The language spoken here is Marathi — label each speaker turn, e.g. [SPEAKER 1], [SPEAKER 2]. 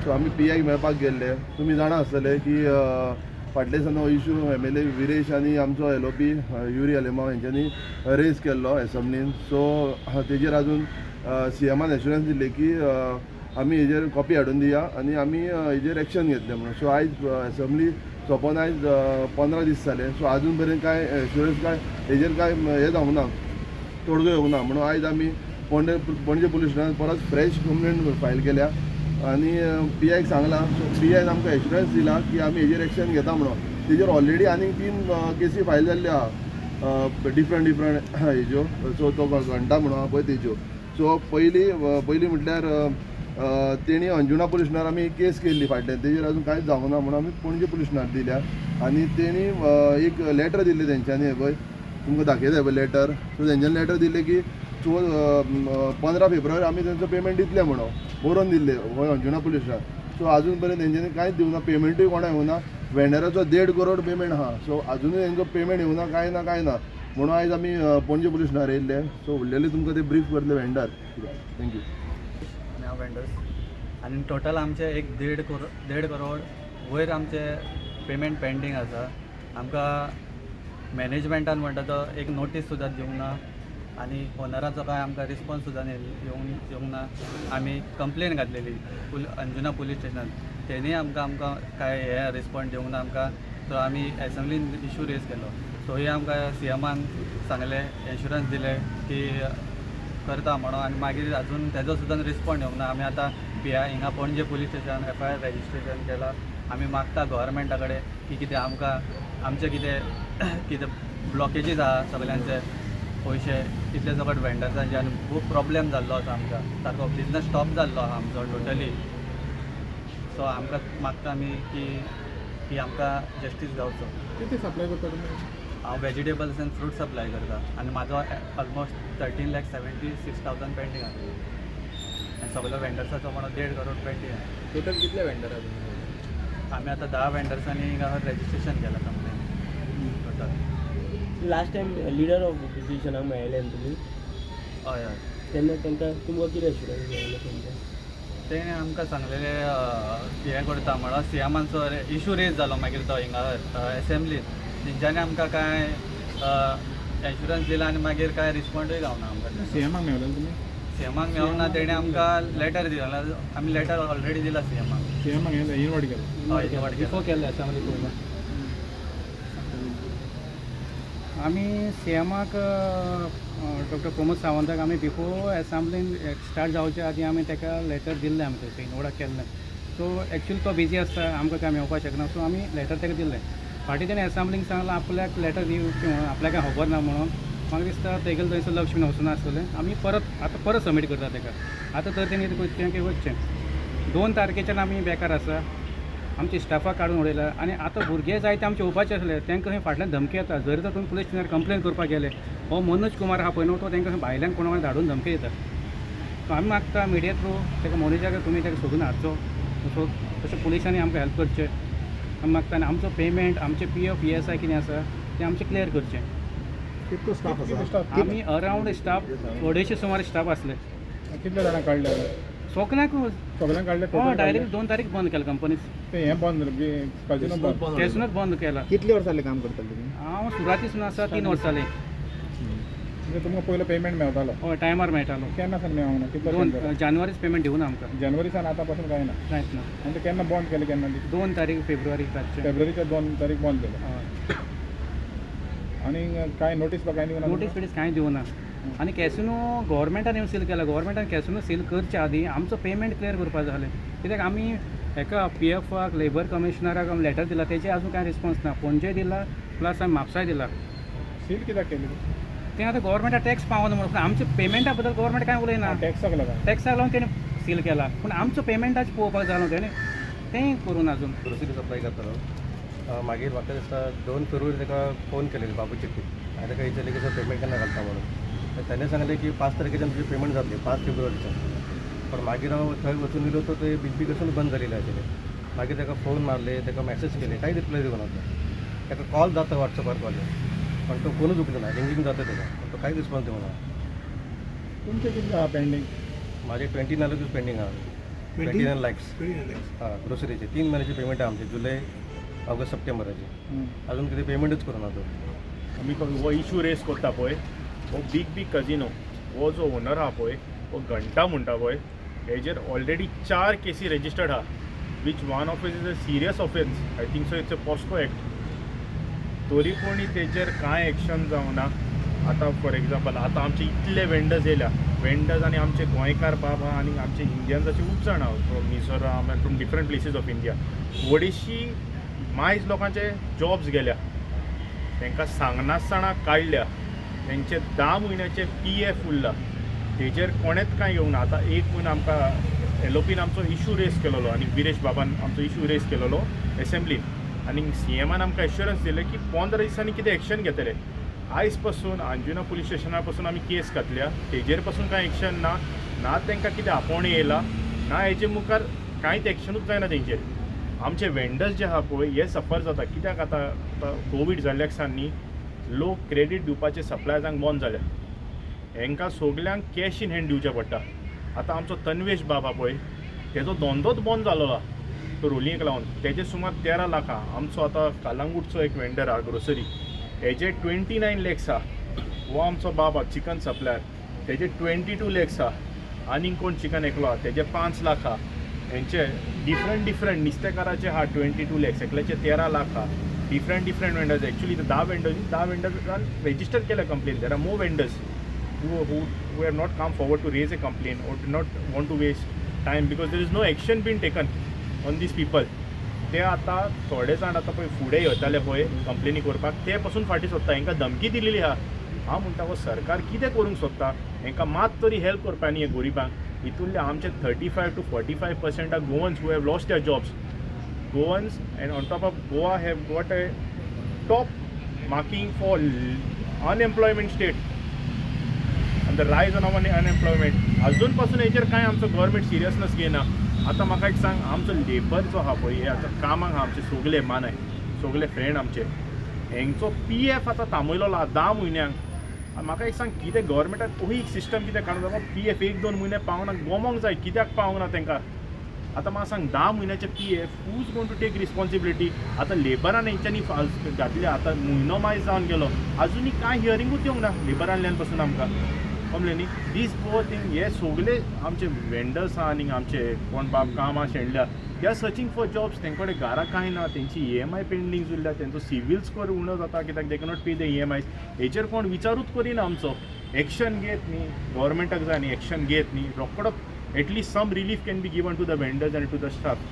[SPEAKER 1] सो आमी PI मेळपाक गेल्ले. तुमी जाणा आसतले की फाटले दिसांनी हो इशू MLA विरेश आनी आमचो LOP युरी अलेमाव हेंच्यांनी रेज केल्लो एसम्बलीन. सो तेजेर आजून CMान एश्युरन्स दिले की आमी हेजेर कॉपी हाडून दिया आनी आमी हेजेर एक्शन घेतले म्हणून. सो आयज एसम्बली सोंपोवन आयज 15 दीस जाले. सो आजून पर्यंत काय एश्युरन्स काय हेजेर काय हे जावंक ना, तोडगो येवंक ना. म्हणून आयज आमी पणजे पुलीस स्टेशनान परत फ्रेश कंप्लेंट फायल केल्या आनी PIक सांगला. सो PIन आमकां एश्युरन्स दिला की आमी हेजेर एक्शन घेता म्हणून. तेजेर ऑलरेडी आनी 3 केसी फायल जाल्ल्यो आहा डिफरंट हेज्यो. सो तो घंटा म्हणून आहा पळय तेज्यो. सो पयली म्हटल्यार तेणी अंजुना पुलीस स्टेशनार आमी केस केल्ली फाटल्यान, तेजेर आजून कांयच जावंक ना म्हणून आमी पणजे पुलीस स्टेशनार दिल्या. आनी तेणी एक लेटर दिल्लें तेंच्यांनी, हे पळय तुमकां दाखयता पळय लेटर. सो तेंच्यांनी लेटर दिल्लें की 15 फेब्रुवारी आमी तेंचो पेमेंट दितले म्हणून बरोवन दिल्ले अंजुना पुलीस स्टेशनार. सो आजून पर्यंत तेंच्यांनी कांयच दिवना, पेमेंटूय कोणा येवना. वेंडराचो 1.5 करोड पेमेंट आहा. सो आजुनूय तेंचो पेमेंट येवना, कांय ना म्हणून आयज आमी पणजे पुलीस स्टेशनार येयल्ले. सो उरलेले तुमकां ते ब्रीफ करतले वेंडर. थँक्यू.
[SPEAKER 2] नाव वेंडर्स आनी टोटल आमचे 1.5 करोड वयर आमचे पेमेंट पेंडींग आसा. आमकां मॅनेजमेंटान म्हणटा तो एक नोटीस सुद्दां दिवंक ना आनी ओनराचो काय आमकां रिस्पॉन्स सुद्दां येवंक ना. आमी कंप्लेन घातलेली अंजुना पुलीस स्टेशनान, तेणी आमकां काय हे रिस्पॉन्स दिवंक ना आमकां. सो आमी एसम्बलीन इशू रेज केलो. सो हे आमकां CMान सांगले, एश्युरन्स दिले की करता म्हणून. आनी मागीर आजून तेजो सुद्दां रिस्पॉन्स येवंक ना. आमी आतां PI हिंगा पणजे पुलीस स्टेशन FIR रेजिस्ट्रेशन केलां. आमी मागता गव्हर्मेंटा कडेन की कितें आमकां आमचे कितें ब्लॉकेजीस आहा सगल्यांचे पयशे तितले सकट वेंडर्सांचे आनी खूब प्रॉब्लेम जाल्लो आसा आमकां. सारको बिजनस स्टॉप जाल्लो आहा आमचो टोटली. सो आमकां मागता आमी की आमकां जस्टीस गावचो.
[SPEAKER 3] किती सप्लाय करता तुमी?
[SPEAKER 2] हांव वेजिटेबल्स एंड फ्रूट सप्लाय करता आनी म्हाजो ऑलमोस्ट 13,76,000 पेंडींग आसा. आनी सगळो वेंडर्साचो म्हणून 1.5 करोड पेंडींग आसा.
[SPEAKER 3] टोटल कितले वेंडर आहा तुमी?
[SPEAKER 2] आमी आतां 10 वेंडर्सांनी हिंगा रेजिस्ट्रेशन केलां complain total.
[SPEAKER 4] Last time leader of ओपोजिशनाक मेळ्ळे न्ही तुमी?
[SPEAKER 2] हय
[SPEAKER 4] तेन्ना तांकां तुमकां कितें एश्युरन्स मेळ्ळें तेंचे?
[SPEAKER 2] तेणे आमकां सांगलेले हें करता म्हणून. CMाचो इशू रेज जालो मागीर तो हिंगा एसेंब्लीन. तेंच्यांनी आमकां काय एश्युरन्स दिला आनी मागीर काय रिस्पॉन्डूय गावना आमकां.
[SPEAKER 3] CMाक मेळ्ळे तुमी?
[SPEAKER 2] CMाक मेळोना. तेणे आमकां लेटर दिला. आमी लेटर ऑलरेडी दिला CMाक.
[SPEAKER 3] CMाक इनवायट केलो?
[SPEAKER 2] हय इनवायट केला.
[SPEAKER 4] केल्ले एसेंब्ली पयलीं.
[SPEAKER 5] आमी CMाक डॉक्टर प्रमोद सावंताक आमी बिफोर एसेंब्लीन स्टार्ट जावच्या आदीं आमी ताका लेटर दिल्लें आमी थंय इनवोर्डाक केल्लें. सो एक्चुअली तो बिजी आसता, आमकां काय मेळपाक शकना. सो आमी लेटर ताका दिल्लें. फाटीं तेणें एसेंब्लीक सांगलां आपल्याक लेटर दिवचें म्हणून, आपल्याक काय खबर ना म्हणून. म्हाका दिसता तेगेलें थंयसर लक्ष बीन वचूना आसतलें. आमी परत सबमीट करता ताका. आतां तर तेणी तें वचचें. 2 तारखेच्यान आमी बेकार आसा. आमच्या स्टाफाक काडून उडयला आनी आतां भुरगे जायते आमचे येवपाचे आसले, तांकां खंय फाटल्यान धमकी येता. जर तर तुमी पुलीस स्टेशनार कंप्लेन करपाक गेले, हो मनोज कुमार आहा पळय न्हू, तो तांकां भायल्यान कोणा धाडून धमकी दिता. सो आमी मागता मिडिया थ्रू ताका मनोजाक तुमी ताका सोदून हाडचो. सो तशें पुलिसांनी आमकां हेल्प करचें आमी मागता. आनी आमचो पेमेंट, आमचे PF ESI कितें आसा तें आमचें क्लियर करचें.
[SPEAKER 3] कितलो स्टाफ आसा?
[SPEAKER 5] आमी अरावंड स्टाफ 250 सुमार स्टाफ आसले.
[SPEAKER 3] कितले जाणां काडले?
[SPEAKER 5] सगळ्यांक
[SPEAKER 3] काडले?
[SPEAKER 5] डायरेक्ट 2 तारीख बंद केला कंपनी.
[SPEAKER 3] ते हें बंद जालें, काजिनो बंद.
[SPEAKER 5] तेसूनच बंद केला.
[SPEAKER 3] कितले वर्सां जाले काम करताले तुमी?
[SPEAKER 5] हांव सुरवातीसून आसा 3 वर्सां जालीं.
[SPEAKER 3] म्हणजे तुमकां पयलो पेमेंट मेळटालो?
[SPEAKER 5] हय टायमार मेळटालो.
[SPEAKER 3] केन्ना सावन मेळोंक ना? कितलो
[SPEAKER 5] 2 जानेवारीच पेमेंट दिवना आमकां.
[SPEAKER 3] जानेवारी सावन आतां पासून कांय ना?
[SPEAKER 5] कांयच ना.
[SPEAKER 3] आनी केन्ना बंद केलें? केन्ना?
[SPEAKER 5] 2 तारीख फेब्रुवारी रातचे.
[SPEAKER 3] फेब्रुवारीच्या 2 तारीख बंद केलें.
[SPEAKER 5] हय.
[SPEAKER 3] आनी कांय नोटीस कांय दिवना?
[SPEAKER 5] नोटीस कांय दिवना. आनी कॅसिनो गव्हर्मेंटान येवन सील केला. गव्हर्मेंटान कॅसिनो सील करचे आदीं आमचो पेमेंट क्लियर करपाक जालें. कित्याक आमी हेका PFाक, लेबर कमिशनराक आमी लेटर दिला, तेजे आजून कांय रिस्पॉन्स ना. पणजे दिला प्लस आमी म्हापसाय दिला.
[SPEAKER 3] सील कित्याक केली?
[SPEAKER 5] तें आतां गव्हर्मेंटाक टॅक्स पावना म्हणून. आमच्या पेमेंटा बद्दल गव्हर्मेंट कांय उलयना.
[SPEAKER 3] टॅक्साक लागून?
[SPEAKER 5] टॅक्साक लागून तेणें सील केला. पूण आमचो पेमेंटाचें पळोवपाक जालो तेणें तें करून आजून.
[SPEAKER 6] ग्रोसरी सप्लाय करतालो. मागीर म्हाका दिसता 2 फेब्रुवारी ताका फोन केलेली बाबू चिट्टी. हांवें ताका विचारलें की सर पेमेंट केन्ना घालता म्हणून. ताणें सांगलें की 5 तारखेच्यान तुजी पेमेंट जातली, 5 फेब्रुवारीच्यान. पण मागीर हांव थंय वचून येयलो तर ते बिल्डिंगेशन बंद जालेलें आशिल्लें. मागीर ताका फोन मारले, ताका मॅसेज केले, कांय रिप्लाय दिवना तो. ताका कॉल जाता वॉट्सॅपार कॉल, पण तो फोनूच उखलना. रिंगींग जाता ताका, पण तो कांय रिस्पॉन्स दिवना.
[SPEAKER 3] तुमचें कितलें आहा पेंडींग?
[SPEAKER 6] माझे 29 रुपीज पेंडींग आहा. 29 lakhs हां ग्रोसरीचे 3 महिन्याची पेमेंट आहे आमची जुलै ऑगस्ट सप्टेंबराची अजून किती पेमेंटच करू ना तो
[SPEAKER 7] आमी हो इशू रेस करता पळय हो बीग कजिनो हो जो ओनर आहा पळय हो घंटा म्हणटा पळय हेजेर ऑलरेडी 4 केसी रजिस्टर्ड आहा which one of is a serious offence I think so it's a POCSO act तरी पूण तेजेर कांय एक्शन जावना आतां फॉर एग्जाम्पल आतां आमचे इतले वेंडर्स येयल्या वेंडर्स आनी आमचे गोंयकार बाबा आनी आमचे इंडियन्साचे खूब जाण आहा from Mizoram end from different places of India थोडीशी मायज लोकांचे जॉब्स गेल्या तांकां सांगनासतना काडल्या तेंचे 10 म्हयन्याचे PF उरला तेजेर कोणेच कांय येवंक ना आतां एक म्हूण आमकां LOPन आमचो इशू रेस केलेलो आनी विरेश बाबान आमचो इशू रेस केलेलो एसेंब्लीन आनी CMन आमकां एश्युरन्स दिलें की 15 दिसांनी कितें एक्शन घेतले आयज पासून अंजुना पुलीस स्टेशना पासून आमी केस घातल्या तेजेर पासून कांय एक्शन ना तांकां कितें आपोवणें येयला ना हेजे मुखार कांयच एक्शनूच जायना तेंचेर आमचे वेंडर्स जे आहा पळय हे सफर जाता कित्याक आतां कोवीड जाल्ल्या कारणांनी लोक क्रेडीट दिवपाचे सप्लायर्सांक बंद जाल्या हांकां सगल्यांक कॅश इन हँड दिवचें पडटा आतां आमचो तन्वेश बाबा पळय तेजो धंदोच बंद जालो आहा तो रोलिंगेक लागून तेजे सुमार 13 लाखां आमचो आतां कालांगूटचो एक वेंडर आहा ग्रोसरी हेजे 29 लॅक्स आहा हो आमचो बाबा चिकन सप्लायर तेजे 22 लॅक्स आहा आनीक कोण चिकन एकलो आहा तेजे 5 लाख आहा हेंचे डिफरंट नुस्तेकाराचे आहा 22 लॅक्स एकल्याचे 13 लाख आहा डिफरंट वेंडर्स एक्चुअली 10 वेंडर्सान रेजिस्टर केल्या complain there are more vendors who have not come forward to raise a complaint or do not want to waste time because there is no action being taken on these people ते आतां थोडे जाण आतां पळय फुडें येताले पळय कंप्लेनी करपाक ते पासून फाटीं सोदता हांकां धमकी दिलेली आहा हांव म्हणटा हो सरकार कितें करूंक सोदता हांकां मात तरी हेल्प करपा न्ही गोरिबांक हितूंतले आमचे 35 to 45% are Goans who have lost their jobs Goans and on top of Goa have got a top marking for unemployment state the rise on unemployment अजून पासून हेजेर कांय आमचो गव्हर्मेंट सिरियसनेस घेयना आतां म्हाका एक सांग आमचो लेबर जो आहा पळय हे आतां कामाक आहा आमचे सगळे मानाय सगळे फ्रेंड आमचे हेंचो PF आतां थांबयलोलो आहा 10 म्हयन्यांक म्हाका एक सांग कितें गव्हर्मेंटान अही सिस्टम कितें काडूं जाता PF 1-2 म्हयने पावना गोमोंक जाय कित्याक पावना तांकां आतां म्हाका सांग 10 म्हयन्याचे PF हूज गोन टू टेक रिस्पॉन्सिबिलिटी आतां लेबरान हेंच्यांनी घातले आतां म्हयनो मायज जावन गेलो आजुनी कांय हियरिंगूच येवंक ना लेबरांतल्यान पासून आमकां कमले न्ही दीस पोर थिंग हे सगळे आमचे वेंडर्स आहा आनी आमचे कोण बाब कामां शेणल्या they are searching for jobs तेंकडे घरा कांय ना तेंची EMI पेंडींग उरल्या तेंचो सिवील स्कोर उणो जाता कित्याक दे कॅनॉट पे द EMIs हेचेर कोण विचारूच करिना आमचो एक्शन घेत न्ही गव्हर्मेंटाक जाय न्ही एक्शन घेत न्ही रोकडो at least some relief can be given to the vendors and to the staff